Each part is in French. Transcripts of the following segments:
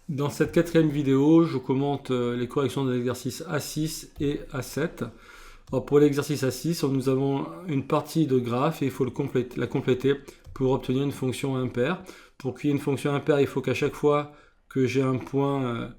Dans cette quatrième vidéo, je commente les corrections des exercices A6 et A7. Alors pour l'exercice A6, nous avons une partie de graphe et il faut la compléter pour obtenir une fonction impaire. Pour qu'il y ait une fonction impaire, il faut qu'à chaque fois que j'ai un point,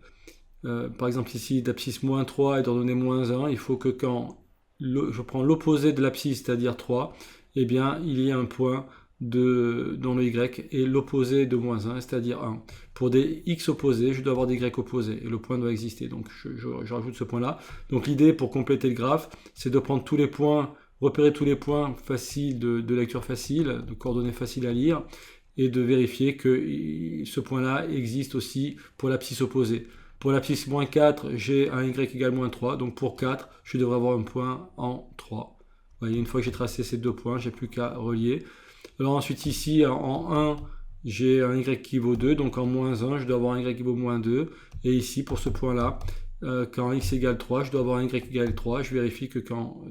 par exemple ici d'abscisse moins 3 et d'ordonnée moins 1, il faut que quand je prends l'opposé de l'abscisse, c'est-à-dire 3, eh bien il y ait un point dans le y et l'opposé de moins 1, c'est-à-dire 1. Pour des x opposés, je dois avoir des y opposés et le point doit exister. Donc je rajoute ce point-là. Donc l'idée pour compléter le graphe, c'est de prendre tous les points, repérer tous les points faciles de lecture facile, de coordonnées faciles à lire, et de vérifier que ce point-là existe aussi pour l'abscisse opposée. Pour l'abscisse moins 4, j'ai un y égale moins 3, donc pour 4, je devrais avoir un point en 3. Vous voyez, une fois que j'ai tracé ces deux points, j'ai plus qu'à relier. Alors ensuite ici, en 1, j'ai un y qui vaut 2, donc en moins 1, je dois avoir un y qui vaut moins 2. Et ici, pour ce point-là, quand x égale 3, je dois avoir un y égale 3. Je vérifie que quand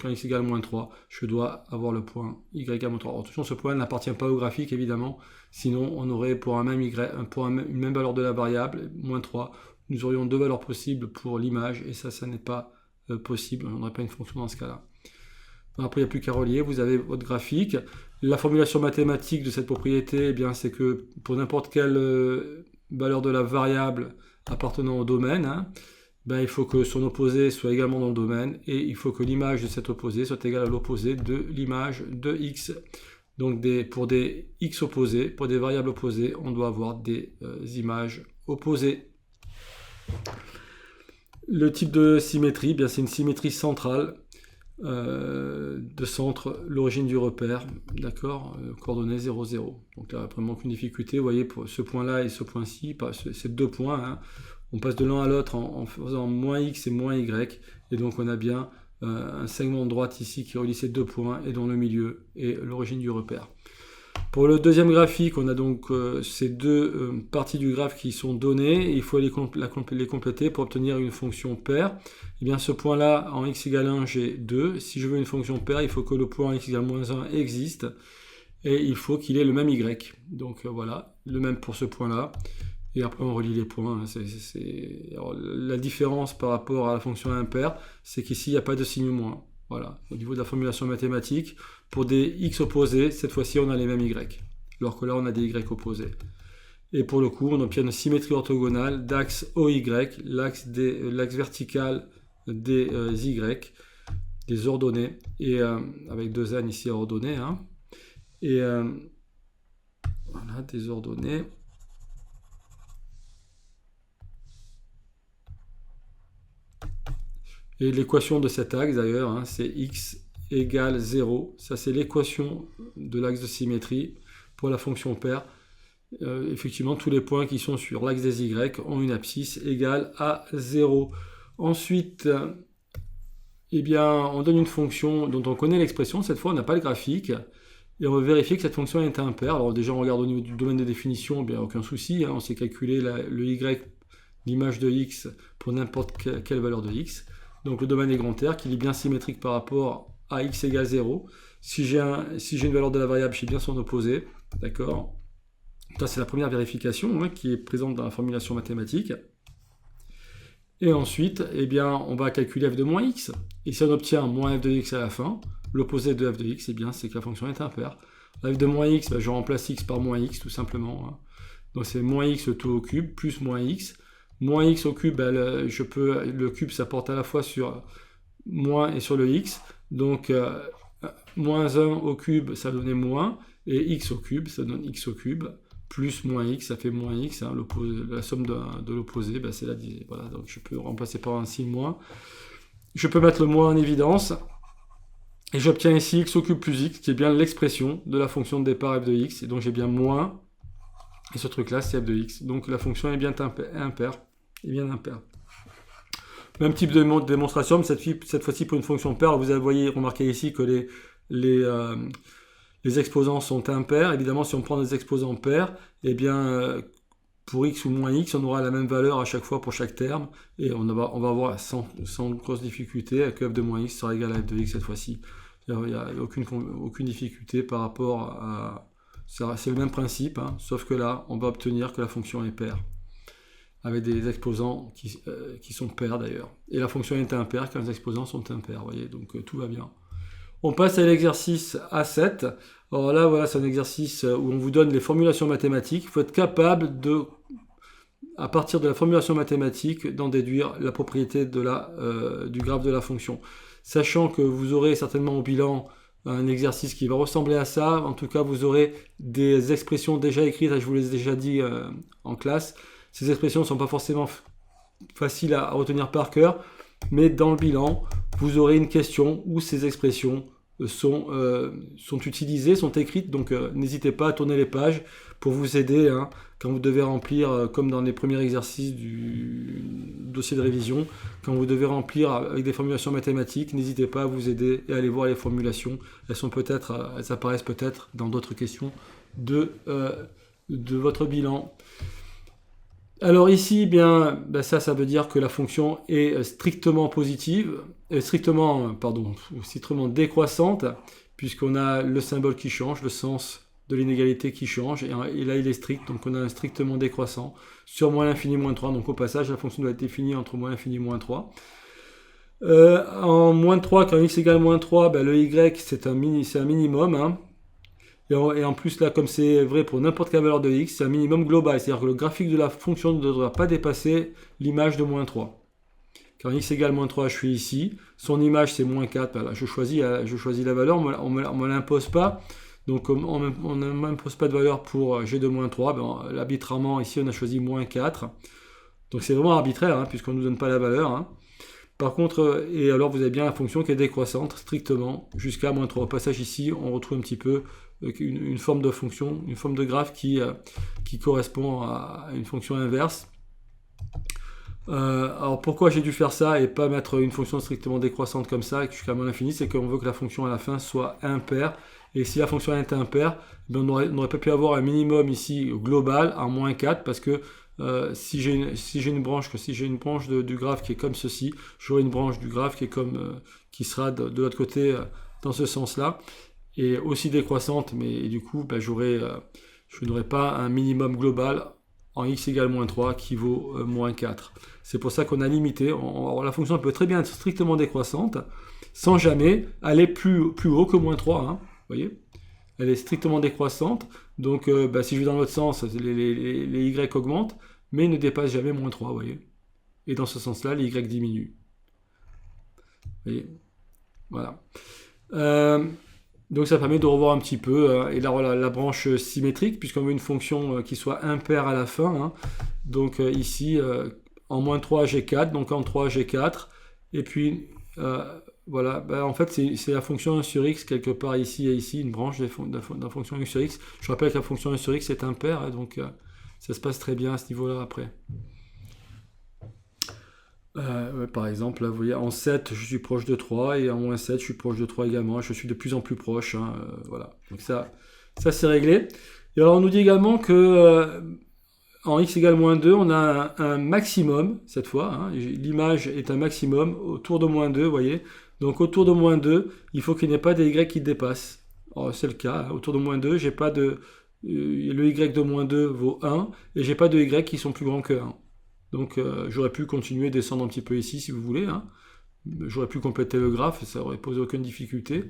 x égale moins 3, je dois avoir le point y égale moins 3. Alors, attention, ce point n'appartient pas au graphique, évidemment. Sinon, on aurait pour une même valeur de la variable, moins 3, nous aurions deux valeurs possibles pour l'image. Et ça n'est pas possible. On n'aurait pas une fonction dans ce cas-là. Après, il n'y a plus qu'à relier, vous avez votre graphique. La formulation mathématique de cette propriété, eh bien, c'est que pour n'importe quelle valeur de la variable appartenant au domaine, il faut que son opposé soit également dans le domaine et il faut que l'image de cet opposé soit égale à l'opposé de l'image de x. Donc pour des x opposés, pour des variables opposées, on doit avoir des images opposées. Le type de symétrie, c'est une symétrie centrale. De centre, l'origine du repère, d'accord, coordonnées 0, 0. Donc là, vraiment aucune difficulté. Vous voyez, pour ce point-là et ce point-ci, ces deux points, on passe de l'un à l'autre en faisant moins x et moins y. Et donc on a bien un segment de droite ici qui relie ces deux points et dont le milieu est l'origine du repère. Pour le deuxième graphique, on a donc ces deux parties du graphe qui sont données. Il faut les compléter pour obtenir une fonction paire. Et bien ce point-là, en x égale 1, j'ai 2. Si je veux une fonction paire, il faut que le point en x égale moins 1 existe. Et il faut qu'il ait le même y. Donc voilà, le même pour ce point-là. Et après, on relie les points. Alors, la différence par rapport à la fonction impaire, c'est qu'ici, il n'y a pas de signe moins. Voilà, au niveau de la formulation mathématique, pour des x opposés, cette fois-ci, on a les mêmes y. Alors que là, on a des y opposés. Et pour le coup, on obtient une symétrie orthogonale d'axe OY, l'axe vertical des y, des ordonnées, et avec deux n ici ordonnées. Et voilà, des ordonnées. Et l'équation de cet axe, d'ailleurs, c'est x égale 0. Ça, c'est l'équation de l'axe de symétrie pour la fonction paire. Effectivement, tous les points qui sont sur l'axe des y ont une abscisse égale à 0. Ensuite, on donne une fonction dont on connaît l'expression. Cette fois, on n'a pas le graphique. Et on va vérifier que cette fonction est impaire. Alors déjà, on regarde au niveau du domaine de définition, aucun souci. On sait calculer le y, l'image de x, pour n'importe quelle valeur de x. Donc le domaine est grand R, qui est bien symétrique par rapport à x égale 0. Si j'ai une valeur de la variable, j'ai bien son opposé. D'accord. Ça, c'est la première vérification qui est présente dans la formulation mathématique. Et ensuite, on va calculer f de moins x. Et si on obtient moins f de x à la fin, l'opposé de f de x, c'est que la fonction est impaire. F de moins x, je remplace x par moins x, tout simplement. Donc c'est moins x tout au cube, plus moins x. Moins x au cube, le cube s'apporte à la fois sur moins et sur le x. Donc, moins 1 au cube, ça donnait moins. Et x au cube, ça donne x au cube. Plus moins x, ça fait moins x. La somme de l'opposé, c'est la divisée. Voilà, donc je peux remplacer par un signe moins. Je peux mettre le moins en évidence. Et j'obtiens ici x au cube plus x, qui est bien l'expression de la fonction de départ f de x. Et donc j'ai bien moins. Et ce truc-là, c'est f de x. Donc la fonction est bien impaire. Même type de démonstration, mais cette fois-ci pour une fonction paire. Vous avez remarqué ici que les exposants sont impairs. Évidemment, si on prend des exposants pairs, pour x ou moins x, on aura la même valeur à chaque fois pour chaque terme. Et on va avoir sans grosse difficulté que f de moins x sera égal à f de x cette fois-ci. Il n'y a aucune difficulté par rapport à... C'est le même principe, sauf que là, on va obtenir que la fonction est paire. avec des exposants qui sont pairs d'ailleurs. Et la fonction est impaire quand les exposants sont impairs, vous voyez, donc tout va bien. On passe à l'exercice A7. Alors là, voilà, c'est un exercice où on vous donne les formulations mathématiques. Il faut être capable de, à partir de la formulation mathématique, d'en déduire la propriété du graphe de la fonction. Sachant que vous aurez certainement au bilan un exercice qui va ressembler à ça. En tout cas, vous aurez des expressions déjà écrites, je vous les ai déjà dit en classe. Ces expressions ne sont pas forcément faciles à retenir par cœur, mais dans le bilan, vous aurez une question où ces expressions sont utilisées, sont écrites, donc n'hésitez pas à tourner les pages pour vous aider quand vous devez remplir, comme dans les premiers exercices du dossier de révision, quand vous devez remplir avec des formulations mathématiques, n'hésitez pas à vous aider et à aller voir les formulations. Elles apparaissent peut-être dans d'autres questions de votre bilan. Alors ici, ça veut dire que la fonction est strictement strictement décroissante, puisqu'on a le symbole qui change, le sens de l'inégalité qui change, et là il est strict, donc on a un strictement décroissant sur moins l'infini moins 3, donc au passage la fonction doit être définie entre moins l'infini moins 3. En moins 3, quand x égale moins 3, le y c'est un minimum, et en plus là, comme c'est vrai pour n'importe quelle valeur de x, c'est un minimum global, c'est-à-dire que le graphique de la fonction ne devra pas dépasser l'image de moins 3. Quand x égale moins 3, je suis ici, son image c'est moins 4, là, je choisis la valeur, on ne me l'impose pas, donc on ne m'impose pas de valeur pour g de moins 3, arbitrairement ici on a choisi moins 4, donc c'est vraiment arbitraire, puisqu'on ne nous donne pas la valeur. Par contre, et alors vous avez bien la fonction qui est décroissante strictement jusqu'à moins 3. Au passage ici, on retrouve un petit peu une forme de fonction, une forme de graphe qui correspond à une fonction inverse. Alors pourquoi j'ai dû faire ça et pas mettre une fonction strictement décroissante comme ça jusqu'à moins l'infini, c'est qu'on veut que la fonction à la fin soit impaire. Et si la fonction est impaire, on n'aurait pas pu avoir un minimum ici global à moins 4 parce que si j'ai une branche du graphe qui est comme ceci, j'aurai une branche du graphe qui sera de l'autre côté dans ce sens-là, et aussi décroissante, mais du coup je n'aurai pas un minimum global en x égale moins 3 qui vaut moins 4. C'est pour ça qu'on a limité. La fonction peut très bien être strictement décroissante sans jamais aller plus haut que moins 3. Vous voyez, elle est strictement décroissante. Donc si je vais dans l'autre sens, les y augmentent, mais ne dépassent jamais moins 3. Vous voyez, et dans ce sens-là, les y diminuent. Vous voyez, voilà. Donc ça permet de revoir un petit peu, et là voilà, la branche symétrique, puisqu'on veut une fonction qui soit impaire à la fin. Donc ici, en moins 3 j'ai 4, donc en 3 j'ai 4, et puis voilà, en fait c'est la fonction 1 sur x quelque part ici et ici, une branche de la fonction 1 sur x. Je rappelle que la fonction 1 sur x est impaire, donc ça se passe très bien à ce niveau-là après. Par exemple, là, vous voyez, en 7, je suis proche de 3, et en moins 7, je suis proche de 3 également. Je suis de plus en plus proche. Voilà. Donc ça c'est réglé. Et alors, on nous dit également que en x égale moins 2, on a un maximum, cette fois. L'image est un maximum autour de moins 2, vous voyez. Donc, autour de moins 2, il faut qu'il n'y ait pas des y qui dépassent. C'est le cas. Autour de moins 2, j'ai pas de... le y de moins 2 vaut 1, et j'ai pas de y qui sont plus grands que 1. Donc j'aurais pu continuer, descendre un petit peu ici si vous voulez. J'aurais pu compléter le graphe, ça aurait posé aucune difficulté.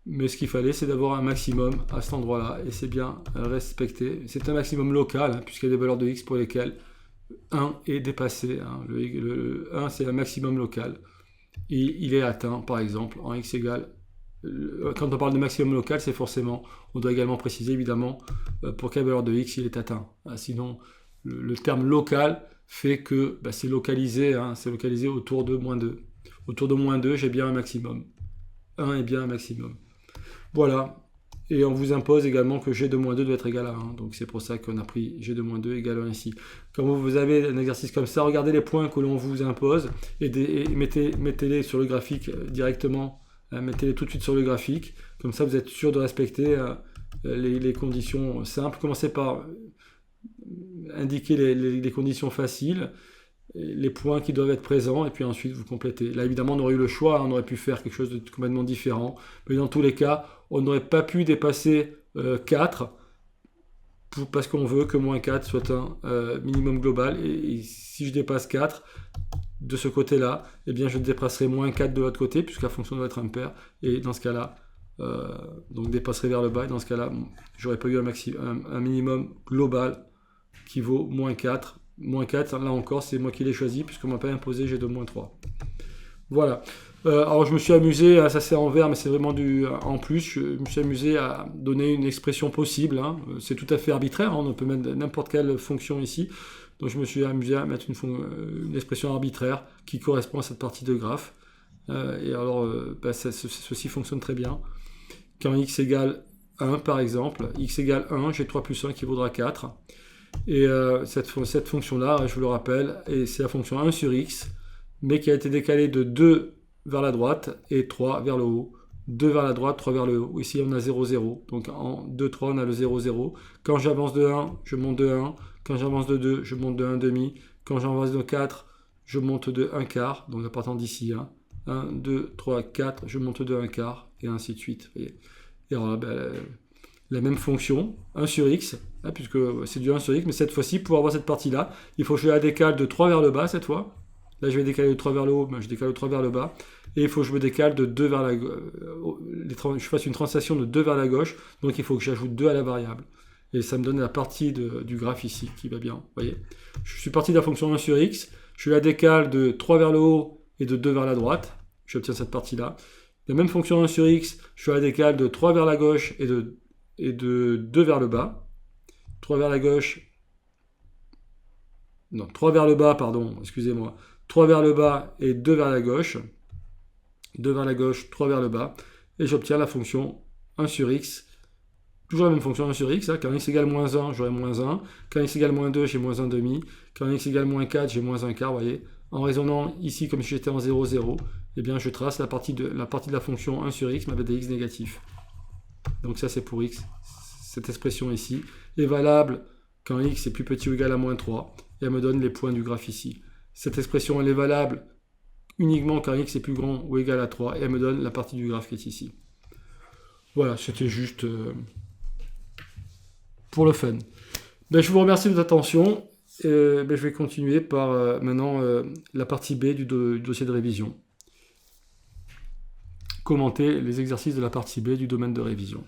Mais ce qu'il fallait, c'est d'avoir un maximum à cet endroit-là. Et c'est bien respecté. C'est un maximum local, puisqu'il y a des valeurs de x pour lesquelles 1 est dépassé. Le 1, c'est un maximum local. Et il est atteint, par exemple, en x égale... Quand on parle de maximum local, c'est forcément... On doit également préciser, évidemment, pour quelle valeur de x il est atteint. Sinon, le terme local... fait que c'est localisé, autour de moins 2. Autour de moins 2, j'ai bien un maximum. 1 est bien un maximum. Voilà. Et on vous impose également que g de moins 2 doit être égal à 1. Donc c'est pour ça qu'on a pris g de moins 2 égale à 1 ici. Quand vous avez un exercice comme ça, regardez les points que l'on vous impose et mettez-les sur le graphique directement. Mettez-les tout de suite sur le graphique. Comme ça, vous êtes sûr de respecter les conditions simples. Commencez par... indiquer les conditions faciles, les points qui doivent être présents, et puis ensuite vous complétez. Là évidemment on aurait eu le choix, on aurait pu faire quelque chose de complètement différent, mais dans tous les cas on n'aurait pas pu dépasser 4 parce qu'on veut que moins 4 soit un minimum global, et si je dépasse 4 de ce côté-là, eh bien je dépasserai moins 4 de l'autre côté, puisque la fonction doit être impaire, et dans ce cas-là, donc dépasserai vers le bas, et dans ce cas-là, j'aurais pas eu un minimum global qui vaut moins 4. Moins 4, là encore, c'est moi qui l'ai choisi, puisqu'on ne m'a pas imposé, j'ai de moins 3. Voilà. Alors je me suis amusé, ça c'est en vert, mais c'est vraiment en plus, je me suis amusé à donner une expression possible, hein. C'est tout à fait arbitraire, hein. On peut mettre n'importe quelle fonction ici. Donc je me suis amusé à mettre une expression arbitraire qui correspond à cette partie de graphe. Et alors, ceci fonctionne très bien. Quand x égale 1, par exemple, x égale 1, j'ai 3 plus 1 qui vaudra 4. Et cette fonction-là, je vous le rappelle, c'est la fonction 1 sur x, mais qui a été décalée de 2 vers la droite et 3 vers le haut. 2 vers la droite, 3 vers le haut. Ici, on a 0, 0. Donc en 2, 3, on a le 0, 0. Quand j'avance de 1, je monte de 1. Quand j'avance de 2, je monte de 1 demi. Quand j'avance de 4, je monte de 1 quart. Donc en partant d'ici, 1, 2, 3, 4, je monte de 1 quart, et ainsi de suite. Voyez. Et alors là, la même fonction, 1 sur x, puisque c'est du 1 sur x, mais cette fois-ci, pour avoir cette partie-là, il faut que je la décale de 3 vers le bas cette fois. Là, je vais décaler de 3 vers le haut, je décale de 3 vers le bas. Et il faut que je me décale de 2 vers la gauche. Je fasse une translation de 2 vers la gauche, donc il faut que j'ajoute 2 à la variable. Et ça me donne la partie du graphe ici, qui va bien. Vous voyez, je suis parti de la fonction 1 sur x, je la décale de 3 vers le haut et de 2 vers la droite. J'obtiens cette partie-là. La même fonction 1 sur x, je la décale de 3 vers la gauche et de 2 vers le bas. 3 vers la gauche. Non, 3 vers le bas, pardon, excusez-moi. 3 vers le bas et 2 vers la gauche. 2 vers la gauche, 3 vers le bas. Et j'obtiens la fonction 1 sur x. Toujours la même fonction 1 sur x. Quand x égale moins 1, j'aurai moins 1. Quand x égale moins 2, j'ai moins 1 demi. Quand x égale moins 4, j'ai moins 1 quart, vous voyez. En raisonnant ici comme si j'étais en 0, 0, eh bien je trace la partie de la fonction 1 sur x, mais avec des x négatifs. Donc ça c'est pour x. Cette expression ici est valable quand x est plus petit ou égal à moins 3. Et elle me donne les points du graphe ici. Cette expression elle est valable uniquement quand x est plus grand ou égal à 3. Et elle me donne la partie du graphe qui est ici. Voilà, c'était juste pour le fun. Je vous remercie de votre attention. Je vais continuer par maintenant la partie B du dossier de révision. Commenter les exercices de la partie B du domaine de révision.